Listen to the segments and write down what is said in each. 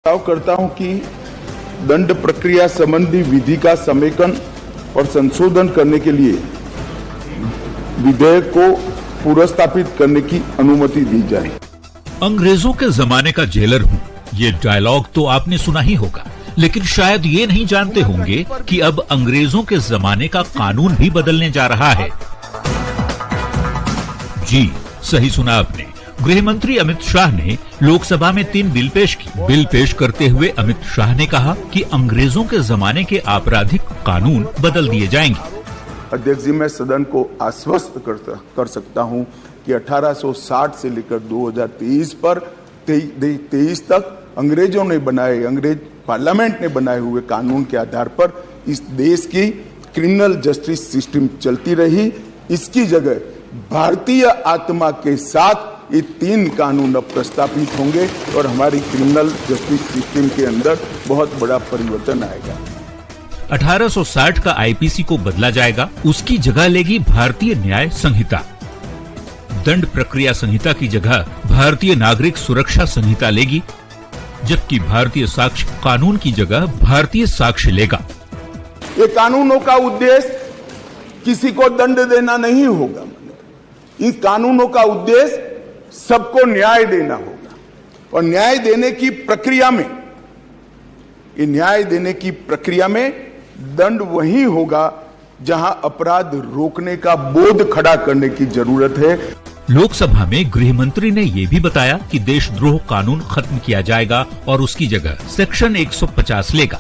प्रस्ताव करता हूं कि दंड प्रक्रिया संबंधी विधि का समेकन और संशोधन करने के लिए विधेयक को पुनर्स्थापित करने की अनुमति दी जाए। अंग्रेजों के जमाने का जेलर हूं, ये डायलॉग तो आपने सुना ही होगा, लेकिन शायद ये नहीं जानते होंगे कि अब अंग्रेजों के जमाने का कानून भी बदलने जा रहा है। जी सही सुना आपने, गृह मंत्री अमित शाह ने लोकसभा में 3 बिल पेश किए। बिल पेश करते हुए अमित शाह ने कहा कि अंग्रेजों के जमाने के आपराधिक कानून बदल दिए जाएंगे। अध्यक्ष जी, मैं सदन को आश्वस्त कर सकता हूं कि 1860 से लेकर 2023 पर 23 तक अंग्रेजों ने बनाए, अंग्रेज पार्लियामेंट ने बनाए हुए कानून के आधार पर इस देश की क्रिमिनल जस्टिस सिस्टम चलती रही। इसकी जगह भारतीय आत्मा के साथ ये 3 कानून अब प्रस्तापित होंगे और हमारी क्रिमिनल जस्टिस सिस्टम के अंदर बहुत बड़ा परिवर्तन आएगा। 1860 का आईपीसी को बदला जाएगा, उसकी जगह लेगी भारतीय न्याय संहिता। दंड प्रक्रिया संहिता की जगह भारतीय नागरिक सुरक्षा संहिता लेगी, जबकि भारतीय साक्ष्य कानून की जगह भारतीय साक्ष्य लेगा। ये कानूनों का उद्देश्य किसी को दंड देना नहीं होगा, इन कानूनों का उद्देश्य सबको न्याय देना होगा। और न्याय देने की प्रक्रिया में दंड वही होगा जहां अपराध रोकने का बोध खड़ा करने की जरूरत है। लोकसभा में गृह मंत्री ने ये भी बताया कि देशद्रोह कानून खत्म किया जाएगा और उसकी जगह सेक्शन 150 लेगा,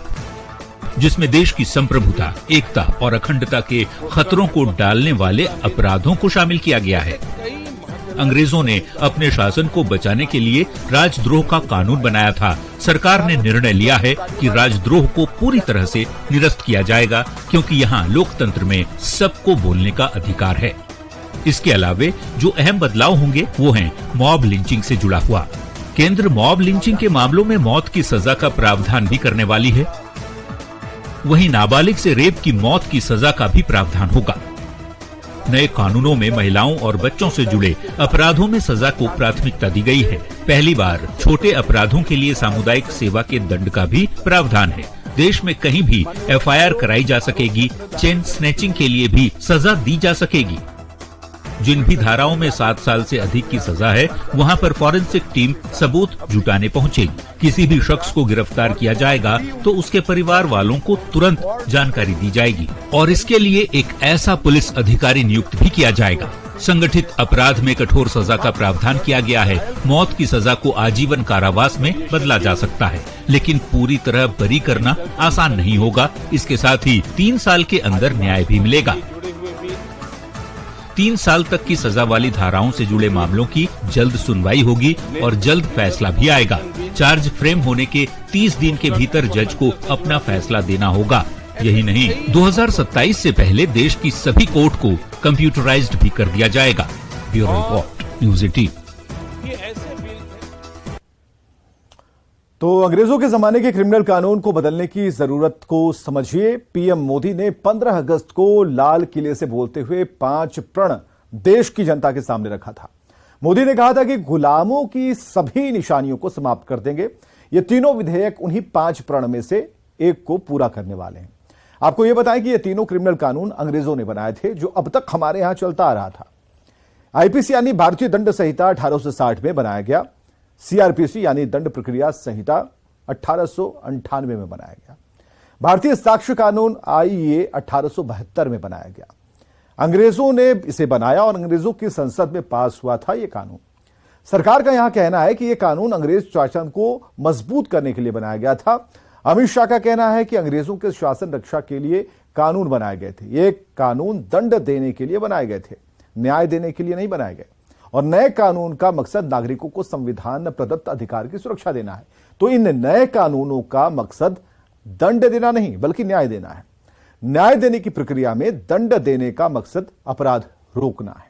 जिसमें देश की संप्रभुता, एकता और अखंडता के खतरों को डालने वाले अपराधों को शामिल किया गया है। अंग्रेजों ने अपने शासन को बचाने के लिए राजद्रोह का कानून बनाया था। सरकार ने निर्णय लिया है कि राजद्रोह को पूरी तरह से निरस्त किया जाएगा, क्योंकि यहाँ लोकतंत्र में सबको बोलने का अधिकार है। इसके अलावे जो अहम बदलाव होंगे वो हैं मॉब लिंचिंग से जुड़ा हुआ। केंद्र मॉब लिंचिंग के मामलों में मौत की सजा का प्रावधान भी करने वाली है। वहीं नाबालिग से रेप की मौत की सजा का भी प्रावधान होगा। नए कानूनों में महिलाओं और बच्चों से जुड़े अपराधों में सजा को प्राथमिकता दी गई है। पहली बार छोटे अपराधों के लिए सामुदायिक सेवा के दंड का भी प्रावधान है। देश में कहीं भी एफआईआर कराई जा सकेगी। चेन स्नैचिंग के लिए भी सजा दी जा सकेगी। जिन भी धाराओं में 7 साल से अधिक की सजा है, वहां पर फॉरेंसिक टीम सबूत जुटाने पहुंचेगी। किसी भी शख्स को गिरफ्तार किया जाएगा तो उसके परिवार वालों को तुरंत जानकारी दी जाएगी और इसके लिए एक ऐसा पुलिस अधिकारी नियुक्त भी किया जाएगा। संगठित अपराध में कठोर सजा का प्रावधान किया गया है। मौत की सजा को आजीवन कारावास में बदला जा सकता है, लेकिन पूरी तरह बरी करना आसान नहीं होगा। इसके साथ ही 3 साल के अंदर न्याय भी मिलेगा। 3 साल तक की सजा वाली धाराओं से जुड़े मामलों की जल्द सुनवाई होगी और जल्द फैसला भी आएगा। चार्ज फ्रेम होने के 30 दिन के भीतर जज को अपना फैसला देना होगा। यही नहीं, 2027 से पहले देश की सभी कोर्ट को कंप्यूटराइज्ड भी कर दिया जाएगा। Bureau report, news 18। तो अंग्रेजों के जमाने के क्रिमिनल कानून को बदलने की जरूरत को समझिए। पीएम मोदी ने 15 अगस्त को लाल किले से बोलते हुए 5 प्रण देश की जनता के सामने रखा था। मोदी ने कहा था कि गुलामों की सभी निशानियों को समाप्त कर देंगे। ये तीनों विधेयक उन्हीं 5 प्रण में से एक को पूरा करने वाले हैं। आपको यह बताएं कि ये तीनों क्रिमिनल कानून अंग्रेजों ने बनाए थे, जो अब तक हमारे यहां चलता आ रहा था। आईपीसी यानी भारतीय दंड संहिता 1860 में बनाया गया। सीआरपीसी यानी दंड प्रक्रिया संहिता 1898 में बनाया गया। भारतीय साक्ष्य कानून आईए 1872 में बनाया गया। अंग्रेजों ने इसे बनाया और अंग्रेजों की संसद में पास हुआ था यह कानून। सरकार का यहां कहना है कि यह कानून अंग्रेज शासन को मजबूत करने के लिए बनाया गया था। अमित शाह का कहना है कि अंग्रेजों के शासन रक्षा के लिए कानून बनाए गए थे। ये कानून दंड देने के लिए बनाए गए थे, न्याय देने के लिए नहीं बनाए गए। और नए कानून का मकसद नागरिकों को संविधान प्रदत्त अधिकार की सुरक्षा देना है। तो इन नए कानूनों का मकसद दंड देना नहीं, बल्कि न्याय देना है। न्याय देने की प्रक्रिया में दंड देने का मकसद अपराध रोकना है।